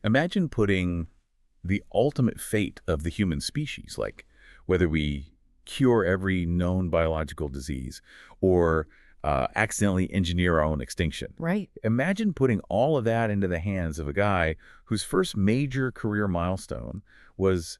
Imagine putting the ultimate fate of the human species, like whether we cure every known biological disease or accidentally engineer our own extinction. Right. Imagine putting all of that into the hands of a guy whose first major career milestone was,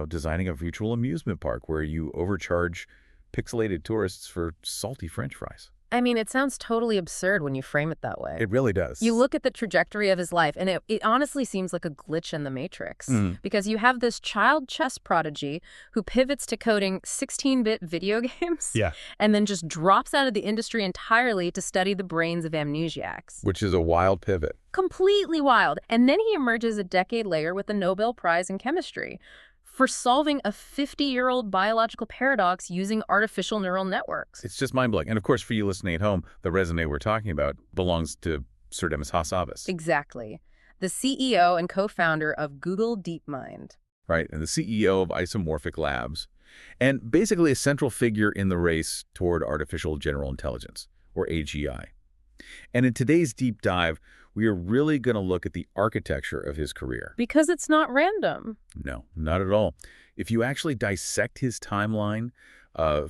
designing a virtual amusement park where you overcharge pixelated tourists for salty French fries. I mean, it sounds totally absurd when you frame it that way. It really does. You look at the trajectory of his life, and it honestly seems like a glitch in the Matrix. Because you have this child chess prodigy who pivots to coding 16-bit video games and then just drops out of the industry entirely to study the brains of amnesiacs. Which is a wild pivot. Completely wild. And then he emerges a decade later with the Nobel Prize in chemistry for solving a 50-year-old biological paradox using artificial neural networks. It's just mind-blowing. And of course, for you listening at home, the resume we're talking about belongs to Sir Demis Hassabis. Exactly. The CEO and co-founder of Google DeepMind. Right, and the CEO of Isomorphic Labs. And basically a central figure in the race toward artificial general intelligence, or AGI. And in today's deep dive, we are really going to look at the architecture of his career. Because it's not random. No, not at all. If you actually dissect his timeline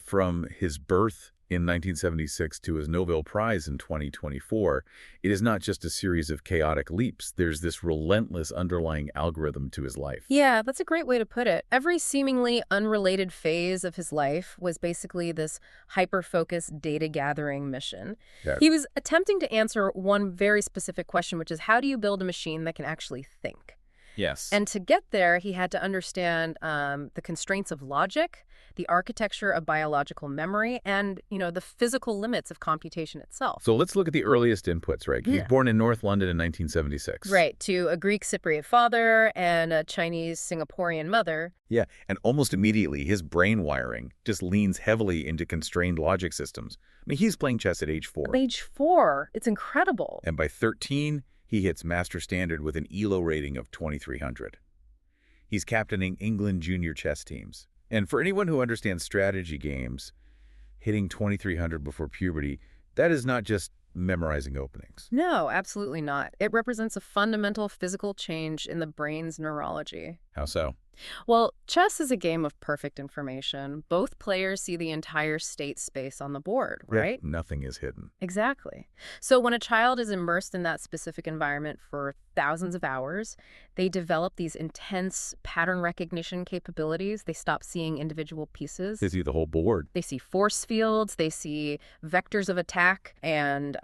from his birth in 1976 to his Nobel Prize in 2024, it is not just a series of chaotic leaps. There's this relentless underlying algorithm to his life. Yeah, that's a great way to put it. Every seemingly unrelated phase of his life was basically this hyper-focused data-gathering mission. Yeah. He was attempting to answer one very specific question, which is how do you build a machine that can actually think? Yes. And to get there, he had to understand the constraints of logic, the architecture of biological memory, and, the physical limits of computation itself. So let's look at the earliest inputs, right? He's born in North London in 1976. Right, to a Greek Cypriot father and a Chinese Singaporean mother. Yeah, and almost immediately, his brain wiring just leans heavily into constrained logic systems. I mean, he's playing chess at age 4. At age 4, it's incredible. And by 13, he hits Master Standard with an ELO rating of 2300. He's captaining England junior chess teams. And for anyone who understands strategy games, hitting 2300 before puberty, that is not just memorizing openings. No, absolutely not. It represents a fundamental physical change in the brain's neurology. How so? Well, chess is a game of perfect information. Both players see the entire state space on the board, right? Yeah, nothing is hidden. Exactly. So when a child is immersed in that specific environment for thousands of hours, they develop these intense pattern recognition capabilities. They stop seeing individual pieces. They see the whole board. They see force fields, they see vectors of attack, and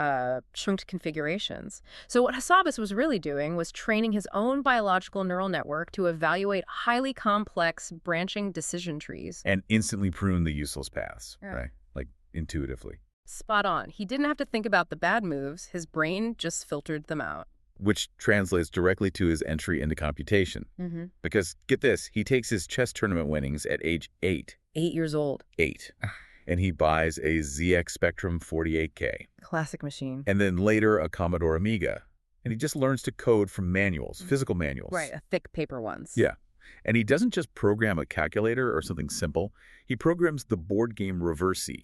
shrinked configurations. So what Hassabis was really doing was training his own biological neural network to evaluate highly complex branching decision trees. And instantly prune the useless paths, right? Like intuitively. Spot on. He didn't have to think about the bad moves. His brain just filtered them out. Which translates directly to his entry into computation. Because, get this, he takes his chess tournament winnings at age 8. 8 years old. 8. And he buys a ZX Spectrum 48K. Classic machine. And then later a Commodore Amiga. And he just learns to code from manuals, physical manuals. Right, thick paper ones. Yeah. And he doesn't just program a calculator or something simple. He programs the board game Reversi,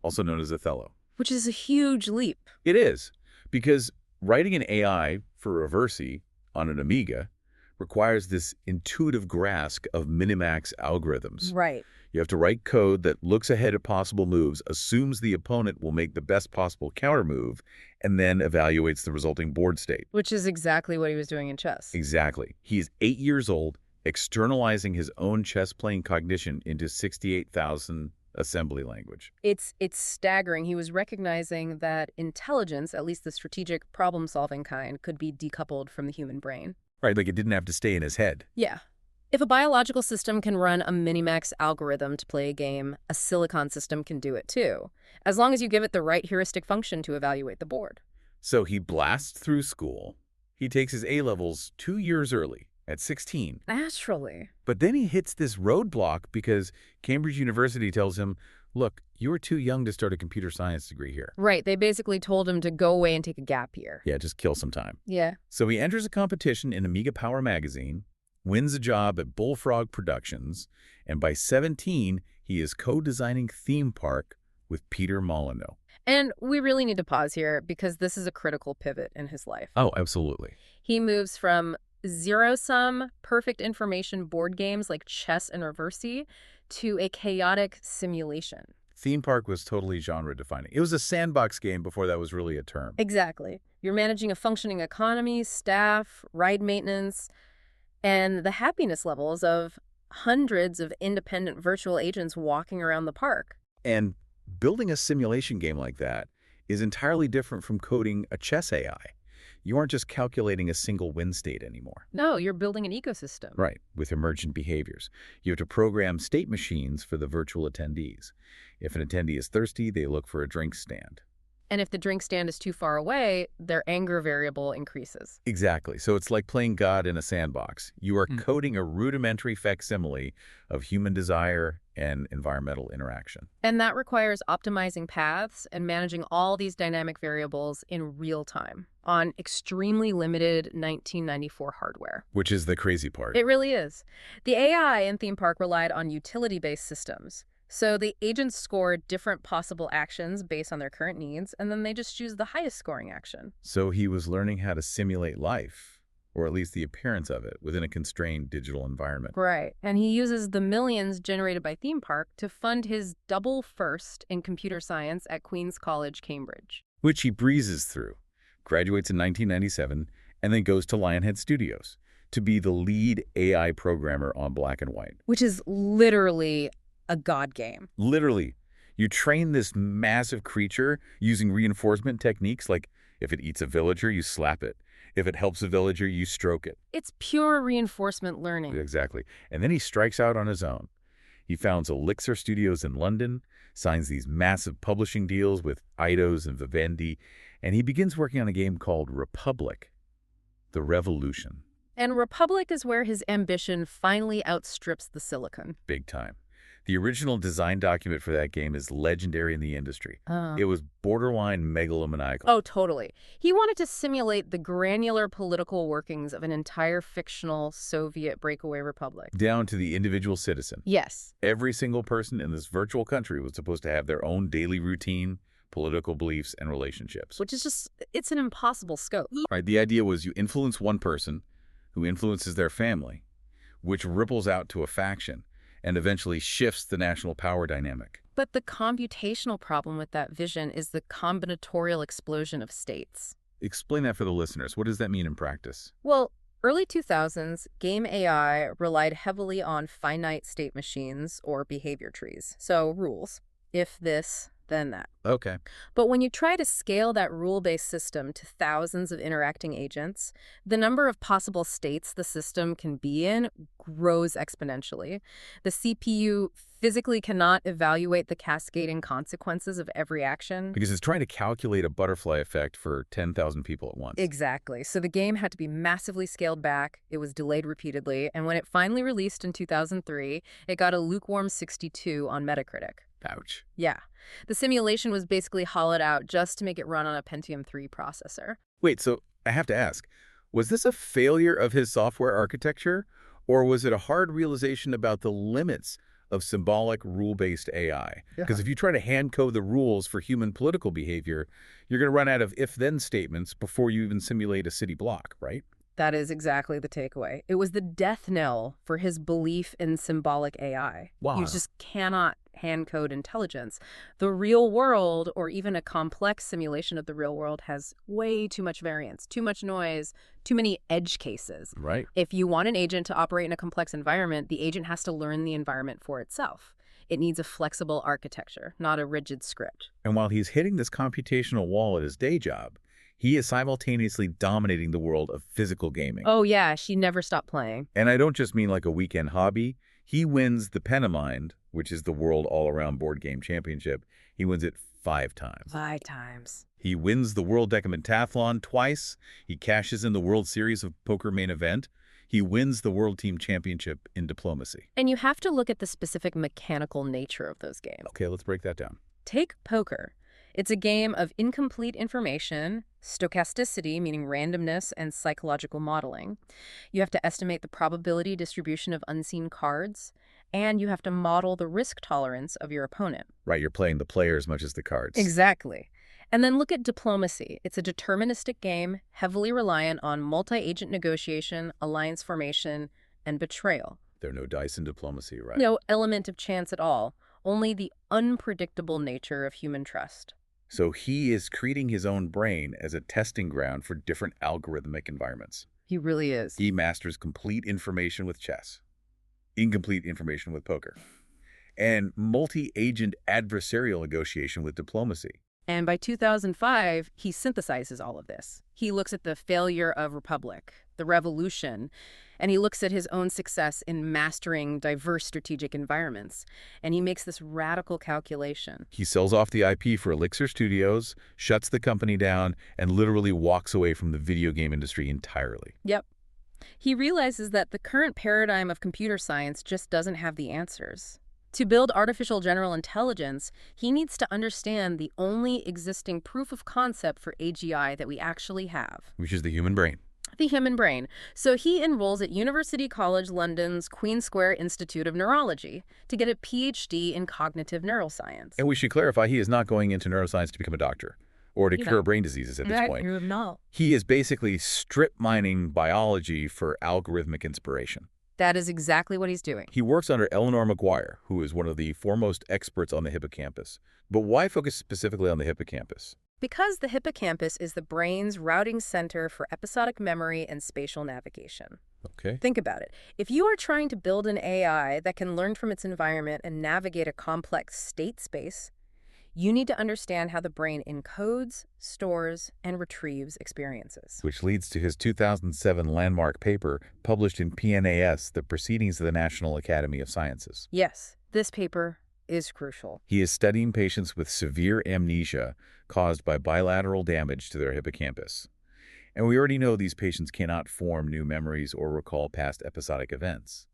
also known as Othello. Which is a huge leap. It is, because writing an AI for Reversi on an Amiga requires this intuitive grasp of minimax algorithms. Right. You have to write code that looks ahead at possible moves, assumes the opponent will make the best possible counter move, and then evaluates the resulting board state. Which is exactly what he was doing in chess. Exactly. He's 8 years old, externalizing his own chess-playing cognition into 68,000 assembly language. It's staggering. He was recognizing that intelligence, at least the strategic problem-solving kind, could be decoupled from the human brain. Right, like it didn't have to stay in his head. Yeah. If a biological system can run a minimax algorithm to play a game, a silicon system can do it too, as long as you give it the right heuristic function to evaluate the board. So he blasts through school. He takes his A-levels 2 years early, at 16. Naturally. But then he hits this roadblock because Cambridge University tells him, look, you are too young to start a computer science degree here. Right. They basically told him to go away and take a gap year. Yeah, just kill some time. Yeah. So he enters a competition in Amiga Power magazine, wins a job at Bullfrog Productions, and by 17, he is co-designing Theme Park with Peter Molyneux. And we really need to pause here because this is a critical pivot in his life. Oh, absolutely. He moves from zero-sum, perfect information board games like chess and reversi to a chaotic simulation. Theme park was totally genre-defining. It was a sandbox game before that was really a term. Exactly. You're managing a functioning economy, staff, ride maintenance, and the happiness levels of hundreds of independent virtual agents walking around the park. And building a simulation game like that is entirely different from coding a chess AI. You aren't just calculating a single win state anymore. No, you're building an ecosystem. Right, with emergent behaviors. You have to program state machines for the virtual attendees. If an attendee is thirsty, they look for a drink stand. And if the drink stand is too far away, their anger variable increases. Exactly. So it's like playing God in a sandbox. You are coding a rudimentary facsimile of human desire and environmental interaction. And that requires optimizing paths and managing all these dynamic variables in real time on extremely limited 1994 hardware. Which is the crazy part. It really is. The AI in Theme Park relied on utility-based systems. So the agents score different possible actions based on their current needs, and then they just choose the highest scoring action. So he was learning how to simulate life, or at least the appearance of it, within a constrained digital environment. Right. And he uses the millions generated by Theme Park to fund his double first in computer science at Queen's College, Cambridge. Which he breezes through, graduates in 1997, and then goes to Lionhead Studios to be the lead AI programmer on Black and White. Which is literally a god game. Literally. You train this massive creature using reinforcement techniques like if it eats a villager, you slap it. If it helps a villager, you stroke it. It's pure reinforcement learning. Exactly. And then he strikes out on his own. He founds Elixir Studios in London, signs these massive publishing deals with Eidos and Vivendi, and he begins working on a game called Republic, the Revolution. And Republic is where his ambition finally outstrips the silicon. Big time. The original design document for that game is legendary in the industry. It was borderline megalomaniacal. Oh, totally. He wanted to simulate the granular political workings of an entire fictional Soviet breakaway republic. Down to the individual citizen. Yes. Every single person in this virtual country was supposed to have their own daily routine, political beliefs, and relationships. Which is just, it's an impossible scope. Right. The idea was you influence one person who influences their family, which ripples out to a faction, and eventually shifts the national power dynamic. But the computational problem with that vision is the combinatorial explosion of states. Explain that for the listeners. What does that mean in practice? Well, early 2000s, game AI relied heavily on finite state machines or behavior trees. So rules. If this, then that. Okay. But when you try to scale that rule-based system to thousands of interacting agents, the number of possible states the system can be in grows exponentially. The CPU physically cannot evaluate the cascading consequences of every action. Because it's trying to calculate a butterfly effect for 10,000 people at once. Exactly. So the game had to be massively scaled back. It was delayed repeatedly. And when it finally released in 2003, it got a lukewarm 62 on Metacritic. Ouch. Yeah. The simulation was basically hollowed out just to make it run on a Pentium 3 processor. Wait, so I have to ask, was this a failure of his software architecture, or was it a hard realization about the limits of symbolic rule-based AI? Because if you try to hand code the rules for human political behavior, you're going to run out of if-then statements before you even simulate a city block, right? That is exactly the takeaway. It was the death knell for his belief in symbolic AI. Wow. You just cannot hand code intelligence. The real world, or even a complex simulation of the real world, has way too much variance, too much noise, too many edge cases. Right. If you want an agent to operate in a complex environment, the agent has to learn the environment for itself. It needs a flexible architecture, not a rigid script. And while he's hitting this computational wall at his day job, he is simultaneously dominating the world of physical gaming. Oh yeah, she never stopped playing. And I don't just mean like a weekend hobby. He wins the Penamind, which is the World All-Around Board Game Championship. He wins it 5 times. 5 times. He wins the World Decapentathlon twice. He cashes in the World Series of Poker main event. He wins the World Team Championship in diplomacy. And you have to look at the specific mechanical nature of those games. Okay, let's break that down. Take poker. It's a game of incomplete information, stochasticity, meaning randomness, and psychological modeling. You have to estimate the probability distribution of unseen cards, and you have to model the risk tolerance of your opponent. Right, you're playing the player as much as the cards. Exactly. And then look at diplomacy. It's a deterministic game, heavily reliant on multi-agent negotiation, alliance formation, and betrayal. There are no dice in diplomacy, right? No element of chance at all, only the unpredictable nature of human trust. So he is treating his own brain as a testing ground for different algorithmic environments. He really is. He masters complete information with chess, incomplete information with poker, and multi-agent adversarial negotiation with diplomacy. And by 2005, he synthesizes all of this. He looks at the failure of Republic, the revolution, and he looks at his own success in mastering diverse strategic environments. And he makes this radical calculation. He sells off the IP for Elixir Studios, shuts the company down, and literally walks away from the video game industry entirely. Yep. He realizes that the current paradigm of computer science just doesn't have the answers. To build artificial general intelligence, he needs to understand the only existing proof of concept for AGI that we actually have. Which is the human brain. The human brain. So he enrolls at University College London's Queen Square Institute of Neurology to get a PhD in cognitive neuroscience. And we should clarify, he is not going into neuroscience to become a doctor or to cure brain diseases at this point. No. He is basically strip mining biology for algorithmic inspiration. That is exactly what he's doing. He works under Eleanor McGuire, who is one of the foremost experts on the hippocampus. But why focus specifically on the hippocampus? Because the hippocampus is the brain's routing center for episodic memory and spatial navigation. Okay. Think about it. If you are trying to build an AI that can learn from its environment and navigate a complex state space, you need to understand how the brain encodes, stores, and retrieves experiences. Which leads to his 2007 landmark paper published in PNAS, the Proceedings of the National Academy of Sciences. Yes, this paper is crucial. He is studying patients with severe amnesia caused by bilateral damage to their hippocampus. And we already know these patients cannot form new memories or recall past episodic events.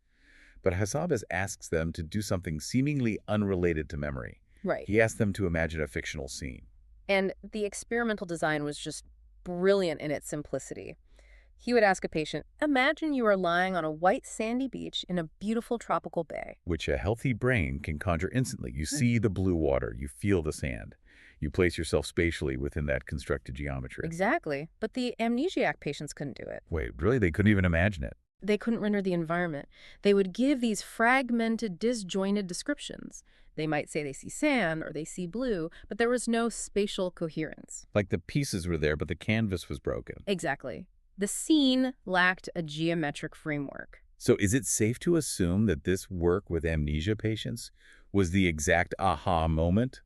But Hassabis asks them to do something seemingly unrelated to memory. Right. He asked them to imagine a fictional scene. And the experimental design was just brilliant in its simplicity. He would ask a patient, imagine you are lying on a white sandy beach in a beautiful tropical bay. Which a healthy brain can conjure instantly. You see the blue water, you feel the sand. You place yourself spatially within that constructed geometry. Exactly. But the amnesiac patients couldn't do it. Wait, really? They couldn't even imagine it? They couldn't render the environment. They would give these fragmented, disjointed descriptions. They might say they see sand or they see blue, but there was no spatial coherence. Like the pieces were there, but the canvas was broken. Exactly. The scene lacked a geometric framework. So is it safe to assume that this work with amnesia patients was the exact aha moment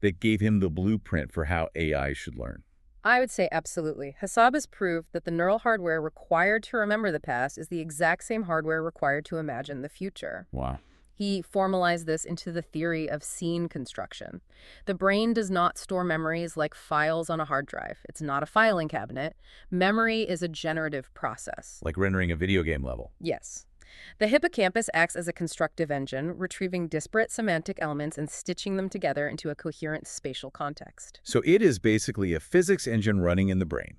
that gave him the blueprint for how AI should learn? I would say absolutely. Hassabis proved that the neural hardware required to remember the past is the exact same hardware required to imagine the future. Wow. He formalized this into the theory of scene construction. The brain does not store memories like files on a hard drive. It's not a filing cabinet. Memory is a generative process. Like rendering a video game level. Yes. The hippocampus acts as a constructive engine, retrieving disparate semantic elements and stitching them together into a coherent spatial context. So it is basically a physics engine running in the brain.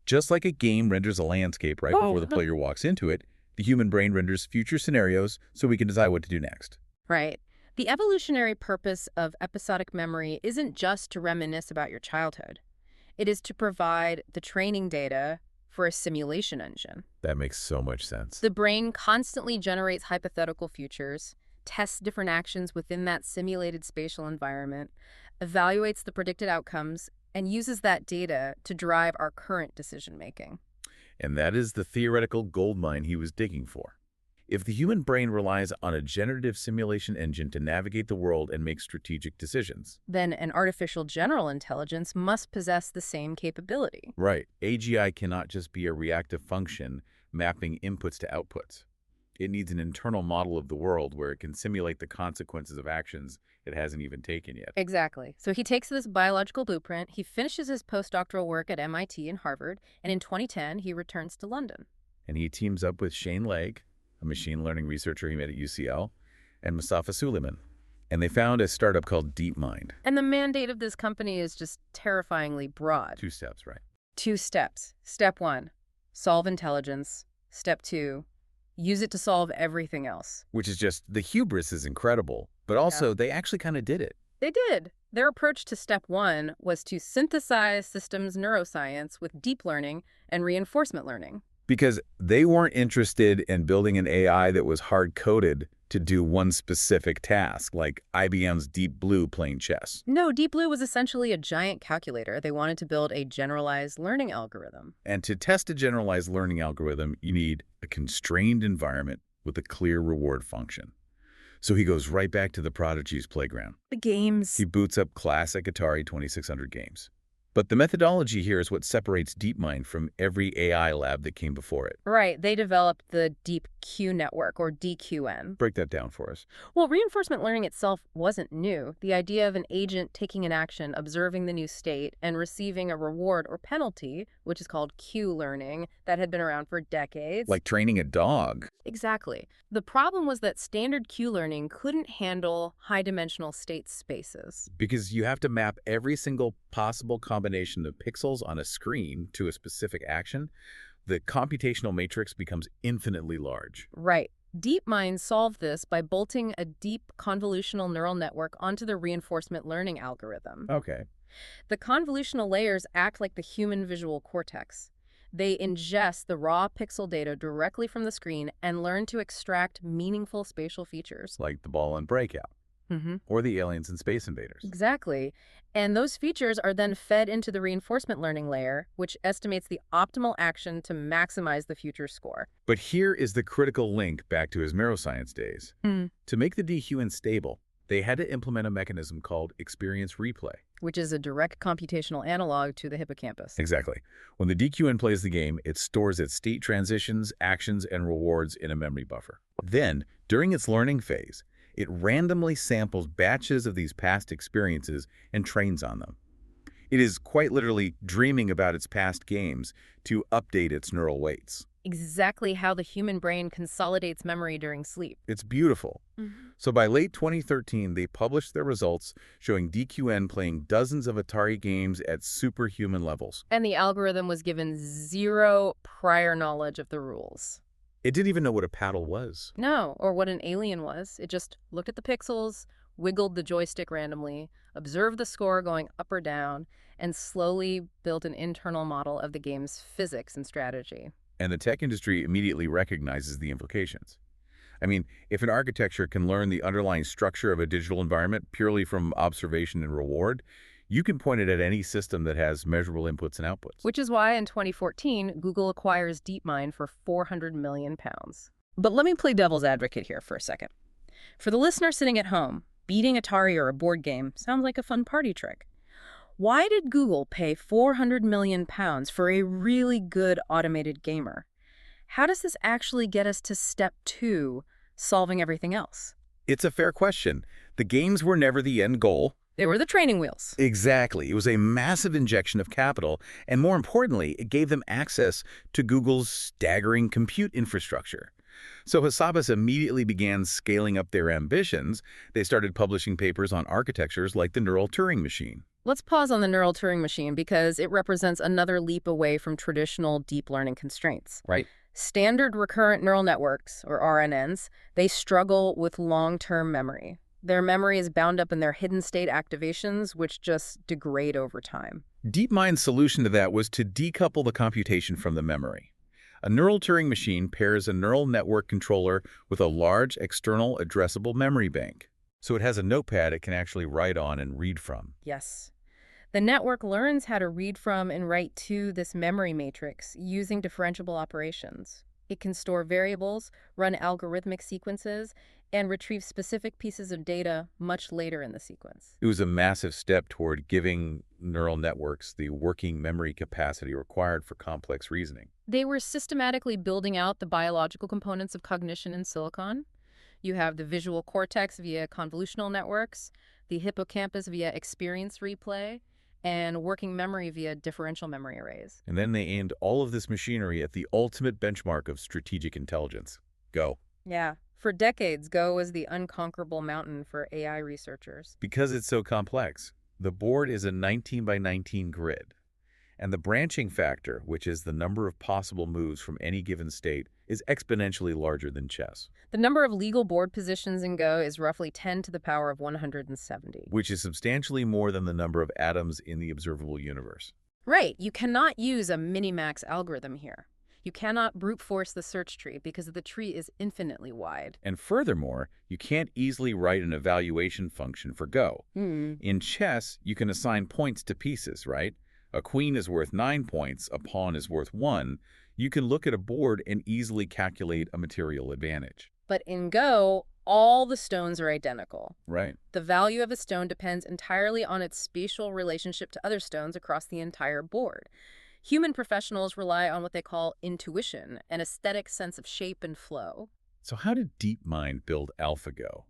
Just like a game renders a landscape right before the player walks into it, the human brain renders future scenarios so we can decide what to do next. Right. The evolutionary purpose of episodic memory isn't just to reminisce about your childhood. It is to provide the training data for a simulation engine. That makes so much sense. The brain constantly generates hypothetical futures, tests different actions within that simulated spatial environment, evaluates the predicted outcomes, and uses that data to drive our current decision-making. And that is the theoretical goldmine he was digging for. If the human brain relies on a generative simulation engine to navigate the world and make strategic decisions, then an artificial general intelligence must possess the same capability. Right. AGI cannot just be a reactive function mapping inputs to outputs. It needs an internal model of the world where it can simulate the consequences of actions it hasn't even taken yet. Exactly. So he takes this biological blueprint, he finishes his postdoctoral work at MIT and Harvard, and in 2010, he returns to London. And he teams up with Shane Legg, a machine learning researcher he met at UCL, and Mustafa Suleyman. And they found a startup called DeepMind. And the mandate of this company is just terrifyingly broad. 2 steps, right? 2 steps. Step 1, solve intelligence. Step 2, use it to solve everything else. Which is just, the hubris is incredible, but also they actually kind of did it. They did. Their approach to step one was to synthesize systems neuroscience with deep learning and reinforcement learning. Because they weren't interested in building an AI that was hard-coded to do one specific task, like IBM's Deep Blue playing chess. No, Deep Blue was essentially a giant calculator. They wanted to build a generalized learning algorithm. And to test a generalized learning algorithm, you need a constrained environment with a clear reward function. So he goes right back to the prodigy's playground. The games. He boots up classic Atari 2600 games. But the methodology here is what separates DeepMind from every AI lab that came before it. Right. They developed the Deep Q network, or DQN. Break that down for us. Well, reinforcement learning itself wasn't new. The idea of an agent taking an action, observing the new state, and receiving a reward or penalty, which is called Q learning, that had been around for decades. Like training a dog. Exactly. The problem was that standard Q learning couldn't handle high-dimensional state spaces. Because you have to map every single possible combination of pixels on a screen to a specific action. The computational matrix becomes infinitely large. Right. DeepMind solved this by bolting a deep convolutional neural network onto the reinforcement learning algorithm. Okay. The convolutional layers act like the human visual cortex. They ingest the raw pixel data directly from the screen and learn to extract meaningful spatial features. Like the ball and breakout. Or the aliens and Space Invaders. Exactly. And those features are then fed into the reinforcement learning layer, which estimates the optimal action to maximize the future score. But here is the critical link back to his neuroscience days. To make the DQN stable, they had to implement a mechanism called experience replay. Which is a direct computational analog to the hippocampus. Exactly. When the DQN plays the game, it stores its state transitions, actions, and rewards in a memory buffer. Then, during its learning phase, it randomly samples batches of these past experiences and trains on them. It is quite literally dreaming about its past games to update its neural weights. Exactly how the human brain consolidates memory during sleep. It's beautiful. So by late 2013, they published their results showing DQN playing dozens of Atari games at superhuman levels. And the algorithm was given zero prior knowledge of the rules. It didn't even know what a paddle was. No, or what an alien was. It just looked at the pixels, wiggled the joystick randomly, observed the score going up or down, and slowly built an internal model of the game's physics and strategy. And the tech industry immediately recognizes the implications. I mean, if an architecture can learn the underlying structure of a digital environment purely from observation and reward, you can point it at any system that has measurable inputs and outputs. Which is why in 2014, Google acquires DeepMind for £400 million. But let me play devil's advocate here for a second. For the listener sitting at home, beating Atari or a board game sounds like a fun party trick. Why did Google pay £400 million for a really good automated gamer? How does this actually get us to step two, solving everything else? It's a fair question. The games were never the end goal. They were the training wheels. Exactly. It was a massive injection of capital, and more importantly, it gave them access to Google's staggering compute infrastructure. So Hassabis immediately began scaling up their ambitions. They started publishing papers on architectures like the neural Turing machine. Let's pause on the neural Turing machine because it represents another leap away from traditional deep learning constraints. Right. Standard recurrent neural networks, or RNNs, they struggle with long-term memory. Their memory is bound up in their hidden state activations, which just degrade over time. DeepMind's solution to that was to decouple the computation from the memory. A neural Turing machine pairs a neural network controller with a large external addressable memory bank. So it has a notepad it can actually write on and read from. Yes. The network learns how to read from and write to this memory matrix using differentiable operations. It can store variables, run algorithmic sequences, and retrieve specific pieces of data much later in the sequence. It was a massive step toward giving neural networks the working memory capacity required for complex reasoning. They were systematically building out the biological components of cognition in silicon. You have the visual cortex via convolutional networks, the hippocampus via experience replay, and working memory via differential memory arrays. And then they aimed all of this machinery at the ultimate benchmark of strategic intelligence, Go. Yeah. For decades, Go was the unconquerable mountain for AI researchers. Because it's so complex, the board is a 19 by 19 grid. And the branching factor, which is the number of possible moves from any given state, is exponentially larger than chess. The number of legal board positions in Go is roughly 10 to the power of 170. Which is substantially more than the number of atoms in the observable universe. Right. You cannot use a minimax algorithm here. You cannot brute force the search tree because the tree is infinitely wide. And furthermore, you can't easily write an evaluation function for Go. In chess, you can assign points to pieces, right? A queen is worth 9 points, a pawn is worth 1. You can look at a board and easily calculate a material advantage. But in Go, all the stones are identical. Right. The value of a stone depends entirely on its spatial relationship to other stones across the entire board. Human professionals rely on what they call intuition, an aesthetic sense of shape and flow. So how did DeepMind build AlphaGo?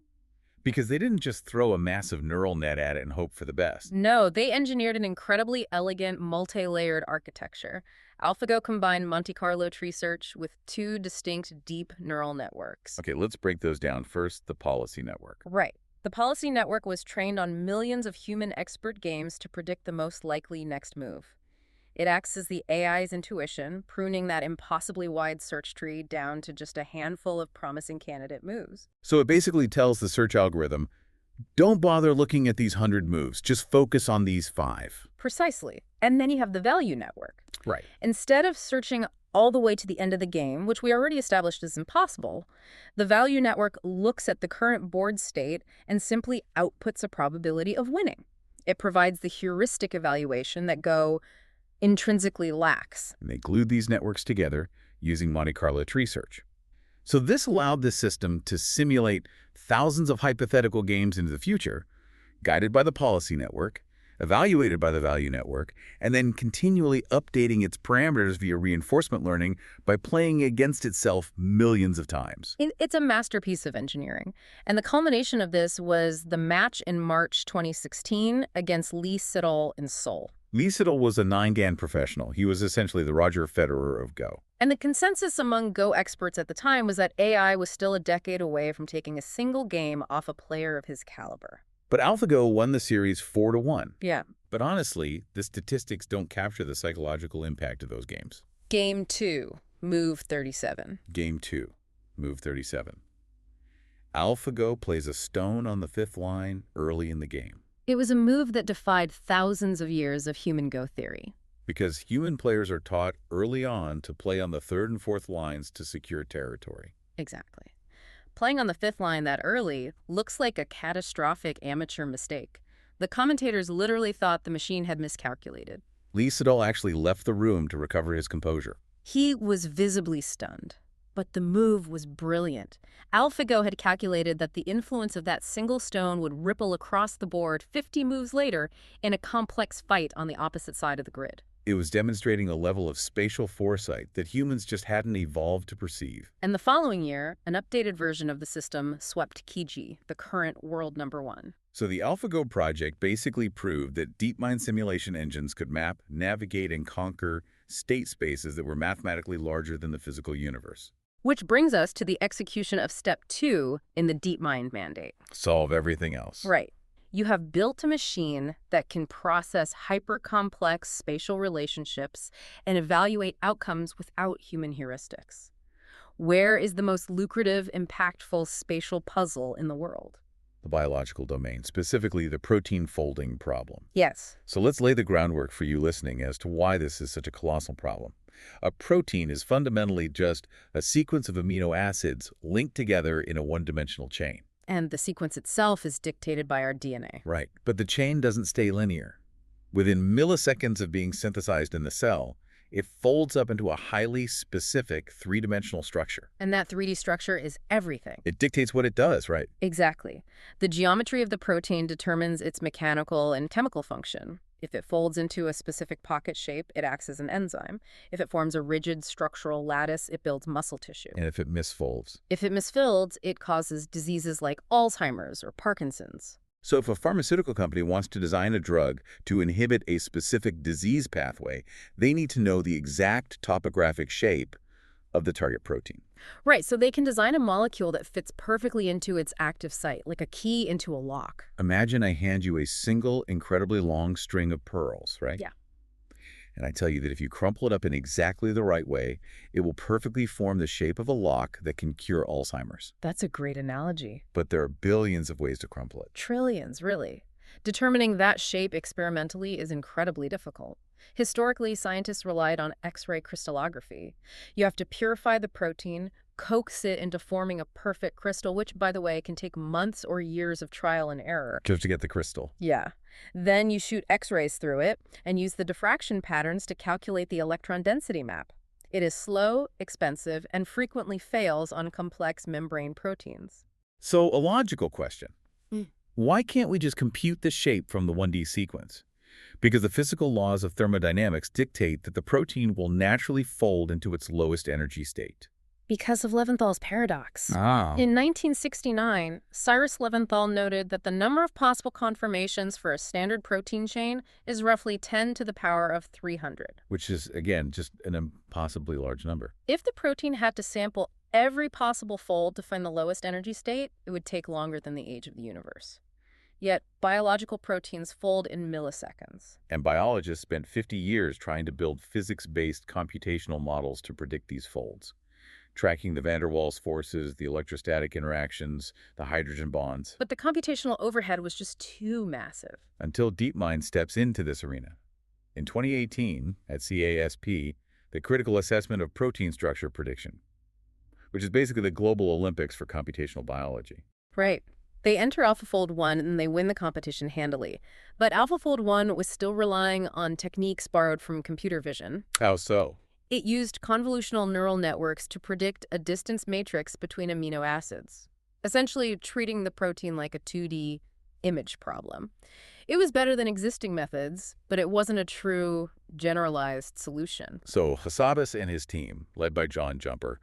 Because they didn't just throw a massive neural net at it and hope for the best. No, they engineered an incredibly elegant, multi-layered architecture. AlphaGo combined Monte Carlo tree search with 2 distinct deep neural networks. Okay, let's break those down. First, the policy network. Right. The policy network was trained on millions of human expert games to predict the most likely next move. It acts as the AI's intuition, pruning that impossibly wide search tree down to just a handful of promising candidate moves. So it basically tells the search algorithm, don't bother looking at these 100 moves, just focus on these 5. Precisely. And then you have the value network. Right. Instead of searching all the way to the end of the game, which we already established is impossible, the value network looks at the current board state and simply outputs a probability of winning. It provides the heuristic evaluation that Go intrinsically lacks. And they glued these networks together using Monte Carlo tree search. So this allowed the system to simulate thousands of hypothetical games into the future, guided by the policy network, evaluated by the value network, and then continually updating its parameters via reinforcement learning by playing against itself millions of times. It's a masterpiece of engineering. And the culmination of this was the match in March 2016 against Lee Sedol in Seoul. Lee Sedol was a 9-GAN professional. He was essentially the Roger Federer of Go. And the consensus among Go experts at the time was that AI was still a decade away from taking a single game off a player of his caliber. But AlphaGo won the series 4-1. Yeah. But honestly, the statistics don't capture the psychological impact of those games. Game 2, move 37. Game 2, move 37. AlphaGo plays a stone on the 5th line early in the game. It was a move that defied thousands of years of human Go theory. Because human players are taught early on to play on the 3rd and 4th lines to secure territory. Exactly. Playing on the 5th line that early looks like a catastrophic amateur mistake. The commentators literally thought the machine had miscalculated. Lee Sedol actually left the room to recover his composure. He was visibly stunned. But the move was brilliant. AlphaGo had calculated that the influence of that single stone would ripple across the board 50 moves later in a complex fight on the opposite side of the grid. It was demonstrating a level of spatial foresight that humans just hadn't evolved to perceive. And the following year, an updated version of the system swept Kiji, the current world #1. So the AlphaGo project basically proved that DeepMind simulation engines could map, navigate, and conquer state spaces that were mathematically larger than the physical universe. Which brings us to the execution of step 2 in the DeepMind mandate. Solve everything else. Right. You have built a machine that can process hyper-complex spatial relationships and evaluate outcomes without human heuristics. Where is the most lucrative, impactful spatial puzzle in the world? The biological domain, specifically the protein folding problem. Yes. So let's lay the groundwork for you listening as to why this is such a colossal problem. A protein is fundamentally just a sequence of amino acids linked together in a one-dimensional chain. And the sequence itself is dictated by our DNA. Right, but the chain doesn't stay linear. Within milliseconds of being synthesized in the cell, it folds up into a highly specific three-dimensional structure. And that 3D structure is everything. It dictates what it does, right? Exactly. The geometry of the protein determines its mechanical and chemical function. If it folds into a specific pocket shape, it acts as an enzyme. If it forms a rigid structural lattice, it builds muscle tissue. And if it misfolds? If it misfolds, it causes diseases like Alzheimer's or Parkinson's. So if a pharmaceutical company wants to design a drug to inhibit a specific disease pathway, they need to know the exact topographic shape of the target protein. Right, so they can design a molecule that fits perfectly into its active site, like a key into a lock. Imagine I hand you a single, incredibly long string of pearls, right? Yeah. And I tell you that if you crumple it up in exactly the right way, it will perfectly form the shape of a lock that can cure Alzheimer's. That's a great analogy. But there are billions of ways to crumple it. Trillions, really. Determining that shape experimentally is incredibly difficult. Historically, scientists relied on X-ray crystallography. You have to purify the protein, coax it into forming a perfect crystal, which, by the way, can take months or years of trial and error. Just to get the crystal. Yeah. Then you shoot X-rays through it and use the diffraction patterns to calculate the electron density map. It is slow, expensive, and frequently fails on complex membrane proteins. So, a logical question. Why can't we just compute the shape from the 1D sequence? Because the physical laws of thermodynamics dictate that the protein will naturally fold into its lowest energy state. Because of Levinthal's paradox. Ah. In 1969, Cyrus Leventhal noted that the number of possible conformations for a standard protein chain is roughly 10 to the power of 300. Which is, again, just an impossibly large number. If the protein had to sample every possible fold to find the lowest energy state, it would take longer than the age of the universe. Yet, biological proteins fold in milliseconds. And biologists spent 50 years trying to build physics-based computational models to predict these folds, tracking the van der Waals forces, the electrostatic interactions, the hydrogen bonds. But the computational overhead was just too massive. Until DeepMind steps into this arena. In 2018, at CASP, the Critical Assessment of Protein Structure Prediction, which is basically the global Olympics for computational biology. Right. They enter AlphaFold 1 and they win the competition handily. But AlphaFold 1 was still relying on techniques borrowed from computer vision. How so? It used convolutional neural networks to predict a distance matrix between amino acids, essentially treating the protein like a 2D image problem. It was better than existing methods, but it wasn't a true, generalized solution. So Hassabis and his team, led by John Jumper,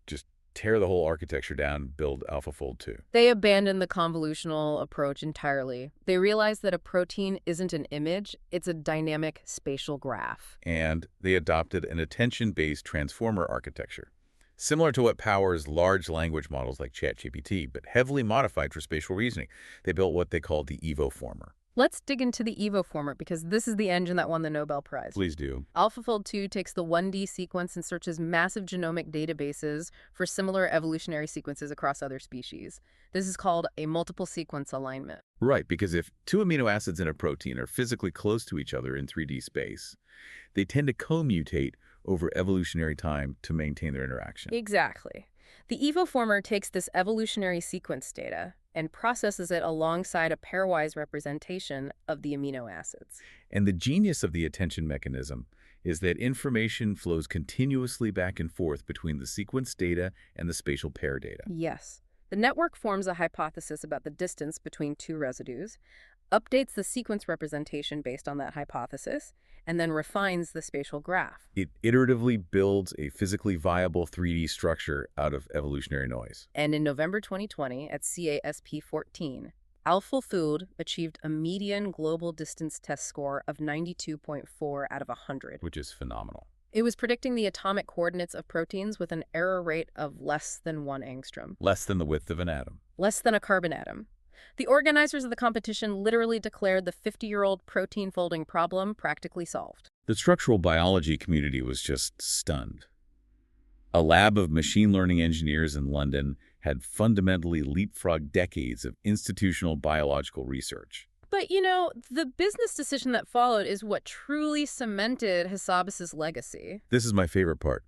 just tear the whole architecture down, build AlphaFold 2. They abandoned the convolutional approach entirely. They realized that a protein isn't an image, it's a dynamic spatial graph. And they adopted an attention-based transformer architecture, similar to what powers large language models like ChatGPT, but heavily modified for spatial reasoning. They built what they called the Evoformer. Let's dig into the Evoformer because this is the engine that won the Nobel Prize. Please do. AlphaFold 2 takes the 1D sequence and searches massive genomic databases for similar evolutionary sequences across other species. This is called a multiple sequence alignment. Right, because if two amino acids in a protein are physically close to each other in 3D space, they tend to co-mutate over evolutionary time to maintain their interaction. Exactly. The Evoformer takes this evolutionary sequence data and processes it alongside a pairwise representation of the amino acids. And the genius of the attention mechanism is that information flows continuously back and forth between the sequence data and the spatial pair data. Yes. The network forms a hypothesis about the distance between two residues, updates the sequence representation based on that hypothesis, and then refines the spatial graph. It iteratively builds a physically viable 3D structure out of evolutionary noise. And in November 2020, at CASP 14, AlphaFold achieved a median global distance test score of 92.4 out of 100. Which is phenomenal. It was predicting the atomic coordinates of proteins with an error rate of less than 1 angstrom. Less than the width of an atom. Less than a carbon atom. The organizers of the competition literally declared the 50-year-old protein folding problem practically solved. The structural biology community was just stunned. A lab of machine learning engineers in London had fundamentally leapfrogged decades of institutional biological research. But, you know, the business decision that followed is what truly cemented Hassabis' legacy. This is my favorite part.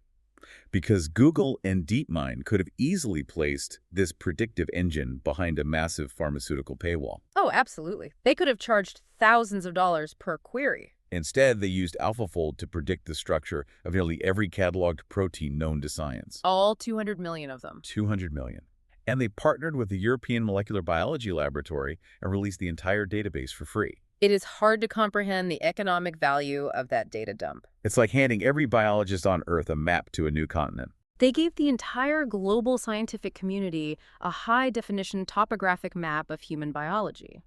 Because Google and DeepMind could have easily placed this predictive engine behind a massive pharmaceutical paywall. Oh, absolutely. They could have charged thousands of dollars per query. Instead, they used AlphaFold to predict the structure of nearly every cataloged protein known to science. All 200 million of them. 200 million. And they partnered with the European Molecular Biology Laboratory and released the entire database for free. It is hard to comprehend the economic value of that data dump. It's like handing every biologist on Earth a map to a new continent. They gave the entire global scientific community a high-definition topographic map of human biology.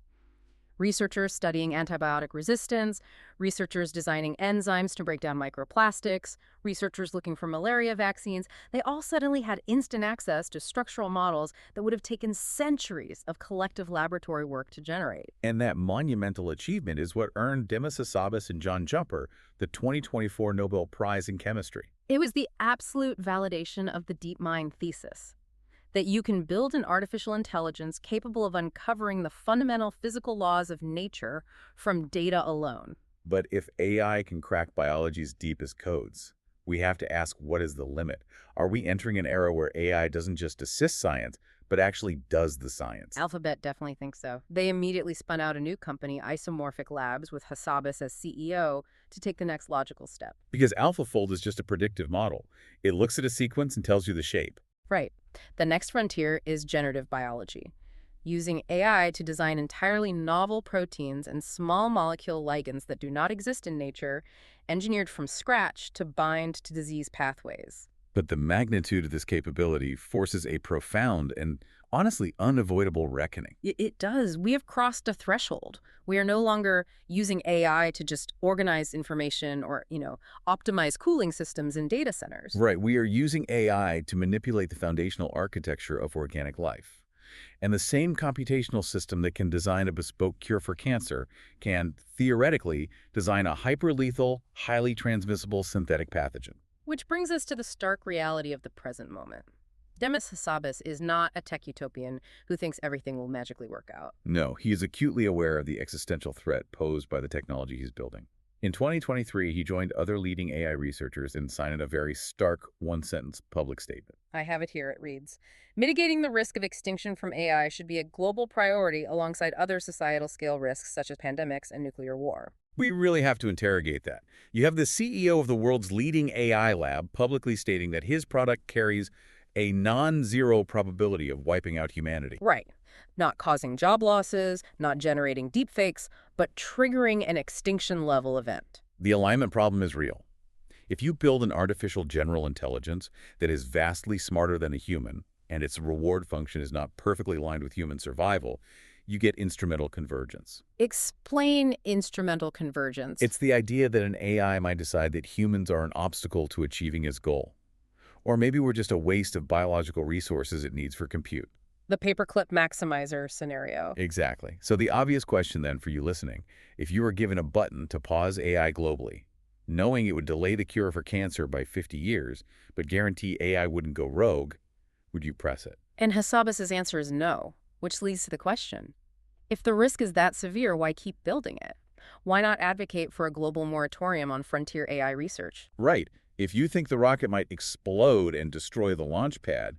Researchers studying antibiotic resistance, researchers designing enzymes to break down microplastics, researchers looking for malaria vaccines, they all suddenly had instant access to structural models that would have taken centuries of collective laboratory work to generate. And that monumental achievement is what earned Demis Hassabis and John Jumper the 2024 Nobel Prize in Chemistry. It was the absolute validation of the DeepMind thesis, that you can build an artificial intelligence capable of uncovering the fundamental physical laws of nature from data alone. But if AI can crack biology's deepest codes, we have to ask, what is the limit? Are we entering an era where AI doesn't just assist science, but actually does the science? Alphabet definitely thinks so. They immediately spun out a new company, Isomorphic Labs, with Hassabis as CEO, to take the next logical step. Because AlphaFold is just a predictive model. It looks at a sequence and tells you the shape. Right. The next frontier is generative biology, using AI to design entirely novel proteins and small molecule ligands that do not exist in nature, engineered from scratch to bind to disease pathways. But the magnitude of this capability forces a profound and honestly unavoidable reckoning. It does. We have crossed a threshold. We are no longer using AI to just organize information or, optimize cooling systems in data centers. Right. We are using AI to manipulate the foundational architecture of organic life. And the same computational system that can design a bespoke cure for cancer can, theoretically, design a hyperlethal, highly transmissible synthetic pathogen. Which brings us to the stark reality of the present moment. Demis Hassabis is not a tech utopian who thinks everything will magically work out. No, he is acutely aware of the existential threat posed by the technology he's building. In 2023, he joined other leading AI researchers and signed a very stark one-sentence public statement. I have it here. It reads, "Mitigating the risk of extinction from AI should be a global priority alongside other societal scale risks such as pandemics and nuclear war." We really have to interrogate that. You have the CEO of the world's leading AI lab publicly stating that his product carries a non-zero probability of wiping out humanity. Right. Not causing job losses, not generating deepfakes, but triggering an extinction-level event. The alignment problem is real. If you build an artificial general intelligence that is vastly smarter than a human, and its reward function is not perfectly aligned with human survival, you get instrumental convergence. Explain instrumental convergence. It's the idea that an AI might decide that humans are an obstacle to achieving its goal. Or maybe we're just a waste of biological resources it needs for compute. The paperclip maximizer scenario. Exactly. So the obvious question then for you listening, if you were given a button to pause AI globally, knowing it would delay the cure for cancer by 50 years, but guarantee AI wouldn't go rogue, would you press it? And Hassabis' answer is no, which leads to the question, if the risk is that severe, why keep building it? Why not advocate for a global moratorium on frontier AI research? Right. If you think the rocket might explode and destroy the launch pad,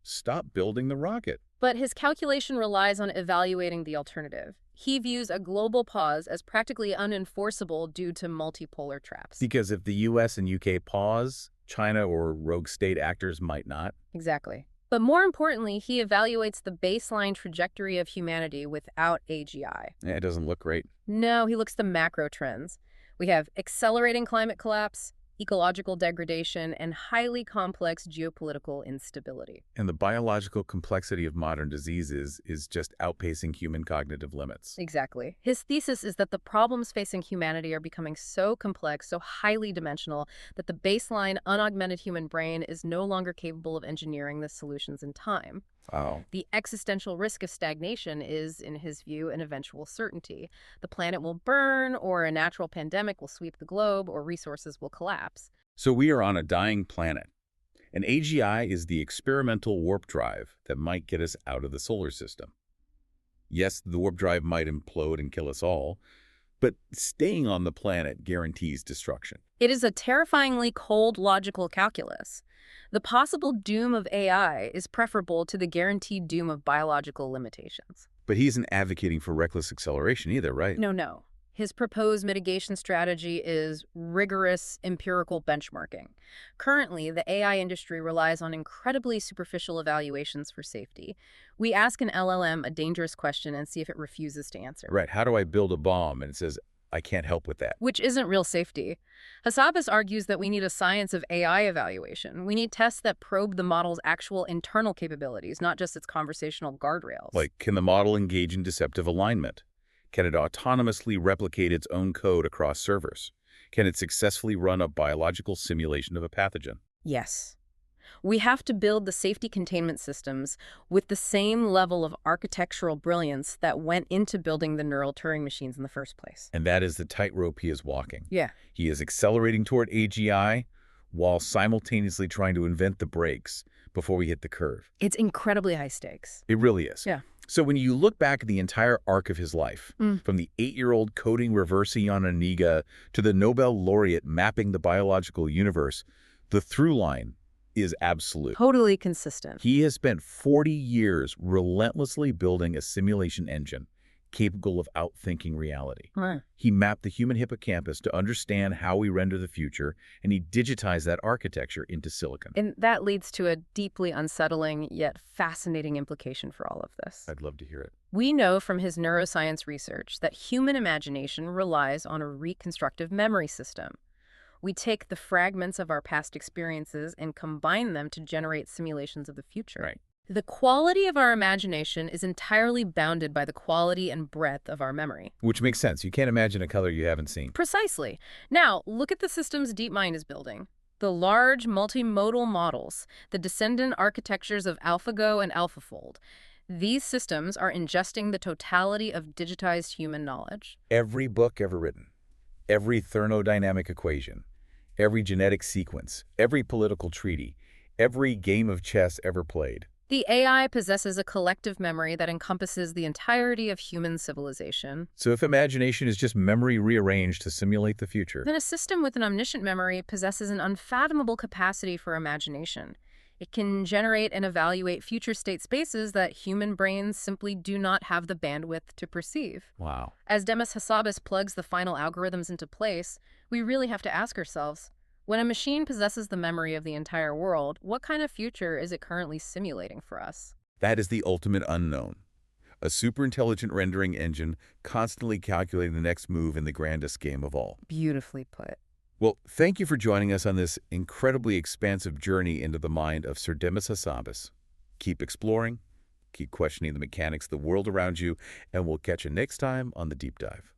stop building the rocket. But his calculation relies on evaluating the alternative. He views a global pause as practically unenforceable due to multipolar traps. Because if the US and UK pause, China or rogue state actors might not. Exactly. But more importantly, he evaluates the baseline trajectory of humanity without AGI. It doesn't look great. No, he looks at the macro trends. We have accelerating climate collapse, ecological degradation, and highly complex geopolitical instability. And the biological complexity of modern diseases is just outpacing human cognitive limits. Exactly. His thesis is that the problems facing humanity are becoming so complex, so highly dimensional, that the baseline unaugmented human brain is no longer capable of engineering the solutions in time. Wow. The existential risk of stagnation is, in his view, an eventual certainty. The planet will burn, or a natural pandemic will sweep the globe, or resources will collapse. So we are on a dying planet. And AGI is the experimental warp drive that might get us out of the solar system. Yes, the warp drive might implode and kill us all, but staying on the planet guarantees destruction. It is a terrifyingly cold logical calculus. The possible doom of AI is preferable to the guaranteed doom of biological limitations. But he isn't advocating for reckless acceleration either, right? No. His proposed mitigation strategy is rigorous empirical benchmarking. Currently, the AI industry relies on incredibly superficial evaluations for safety. We ask an LLM a dangerous question and see if it refuses to answer. Right. How do I build a bomb? And it says, I can't help with that. Which isn't real safety. Hassabis argues that we need a science of AI evaluation. We need tests that probe the model's actual internal capabilities, not just its conversational guardrails. Like, can the model engage in deceptive alignment? Can it autonomously replicate its own code across servers? Can it successfully run a biological simulation of a pathogen? Yes. We have to build the safety containment systems with the same level of architectural brilliance that went into building the neural Turing machines in the first place. And that is the tightrope he is walking. Yeah. He is accelerating toward AGI while simultaneously trying to invent the brakes before we hit the curve. It's incredibly high stakes. It really is. Yeah. So when you look back at the entire arc of his life, from the 8-year-old coding reversing on an Amiga to the Nobel laureate mapping the biological universe, the through line is absolute. Totally consistent. He has spent 40 years relentlessly building a simulation engine capable of outthinking reality. Right. He mapped the human hippocampus to understand how we render the future, and he digitized that architecture into silicon. And that leads to a deeply unsettling yet fascinating implication for all of this. I'd love to hear it. We know from his neuroscience research that human imagination relies on a reconstructive memory system. We take the fragments of our past experiences and combine them to generate simulations of the future. Right. The quality of our imagination is entirely bounded by the quality and breadth of our memory. Which makes sense. You can't imagine a color you haven't seen. Precisely. Now, look at the systems DeepMind is building. The large multimodal models, the descendant architectures of AlphaGo and AlphaFold. These systems are ingesting the totality of digitized human knowledge. Every book ever written, every thermodynamic equation, every genetic sequence, every political treaty, every game of chess ever played. The AI possesses a collective memory that encompasses the entirety of human civilization. So if imagination is just memory rearranged to simulate the future, then a system with an omniscient memory possesses an unfathomable capacity for imagination. It can generate and evaluate future state spaces that human brains simply do not have the bandwidth to perceive. wow. As Demis Hassabis plugs the final algorithms into place, we really have to ask ourselves, when a machine possesses the memory of the entire world, what kind of future is it currently simulating for us? That is the ultimate unknown. A superintelligent rendering engine constantly calculating the next move in the grandest game of all. Beautifully put. Well, thank you for joining us on this incredibly expansive journey into the mind of Sir Demis Hassabis. Keep exploring, keep questioning the mechanics of the world around you, and we'll catch you next time on The Deep Dive.